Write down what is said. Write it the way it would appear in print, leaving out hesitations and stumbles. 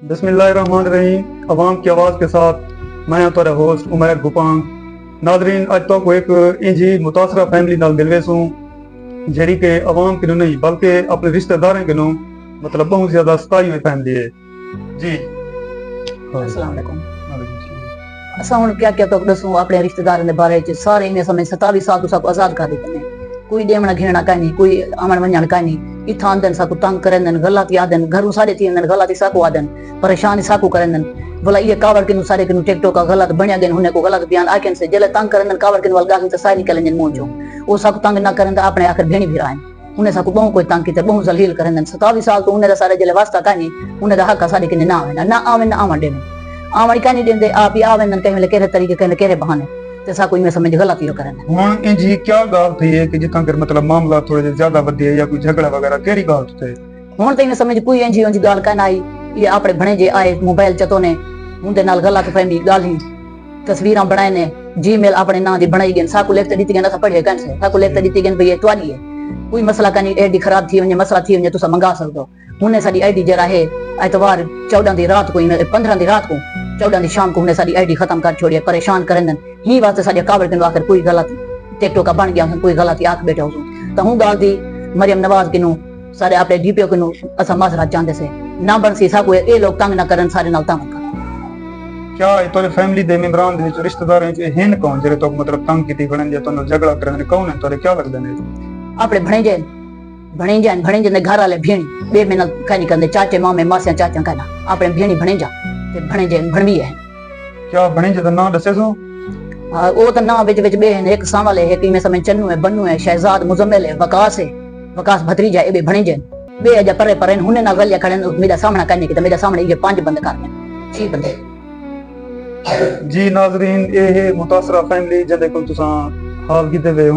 बिस्मिल्लाहिर्रहमानिर्रहीम। अवाम की आवाज़ के साथ मैं तुम्हारा होस्ट उमैर गुपांग। नाजरीन, अज तो को एक इंजी मुतासरा फैमिली नाल मिलवे सूं जेड़ी के अवाम किनू नहीं बल्कि अपने रिश्तेदारों किनू मतलब बहुत ज्यादा सताई हुई फैमिली है जी। अस्सलाम वालेकुम। असां हुण क्या क्या तो दसूं अपने रिश्तेदारों के बारे च। सारे इन्हें समय 27 साल तो सबको आजाद कर दिते ने। कोई देवना घेना का नहीं, कोई आमण वंजण का नहीं। इथा आंदन साकू तंग करन, गलत यादन घरों सारे थी आंदन, गलत साकू आदन, परेशान साकू करन। बोला ये कावड़ किनु सारे किनु टिकटॉक का गलत बणया गन, हुने को गलत बयान आकन से जले तंग करन कावड़ किनु वलगा तो सारे निकलन मुंह चो। ओ साकू तंग ना करन अपने आखिर भेणी भी रान। उन्हें साकू बहु कोई तंग किते, बहु जलील करन। 27 साल तो उन्हें सारे जले वास्ता का नहीं, उन्हें हक सारे किने ना आवे ना आवे ना आवन देने। आवन का नहीं देंदे, आप ही आवे न कहीं केरे तरीके कने केरे बहाने ते साकू इमे समझ गलत यो करन। हुन इंजी क्या गाल थी है कि जितना कर मतलब मामला थोड़े ज्यादा वधे या कोई झगड़ा वगैरह केरी गाल थे? हुण तो इमे समझ कोई इंजी इंजी गाल का आई। ये अपने भणे जे आए मोबाइल चतो ने उनदे नाल गलत फहमी गाली तस्वीरां बनाए ने, जीमेल अपने नाम दी बनाई गन, साकू लिख दी गन, असा पढ़े गन से साकू लिख दी गन भई ये तुम्हारी है। कोई मसला का नहीं, आईडी खराब थी वने मसला थी वने तुसा मंगा सकदो। उन्हें साडी आईडी जरा है एतवार 14 दी रात को 15 दी रात को 14 दी शाम को उन्हें साडी आईडी खत्म कर छोड़ी, परेशान करन ही वास्ते साडे कावड़ के आखिर कोई गलत टिकटॉक का बन गया, कोई गलत आख बैठा हूं तो हूं गाल दी मरियम नवाज किनु सारे अपने डीपीओ किनु असा माजरा चाहते से ना बन सी साकू ए लोग तंग ना करन सारे नाल तंग कर। क्या तोरे फैमिली दे मेंबरान दे विच रिश्तेदारां च हेन कौन जेरे तो मतलब तंग कीती बनन या तोनो झगड़ा करन कौन है तोरे क्या लगदे ने? अपने भणेजे ने घर वाले भेणी बे में कहीं करते, चाचे मामे मासिया चाचा कहना अपने भेणी भणेजा ते भणेजे भणवी है। क्या भणेजे दा नाम दसे सो? वो तो ना विच बे हैं, एक सांवल है, एक में समय चन्नू है, बन्नू है, शहजाद मुजम्मिल है, वकास भतीजा है, बे भणेजे बे अजा परे परे हुने ना गलिया खड़े मेरा सामना करने की तो मेरे सामने ये 5 बंद करने 6 बंदे। जी नाजरीन, ये है मुतासरा फैमिली जदे को तुसा हाल कीते वे।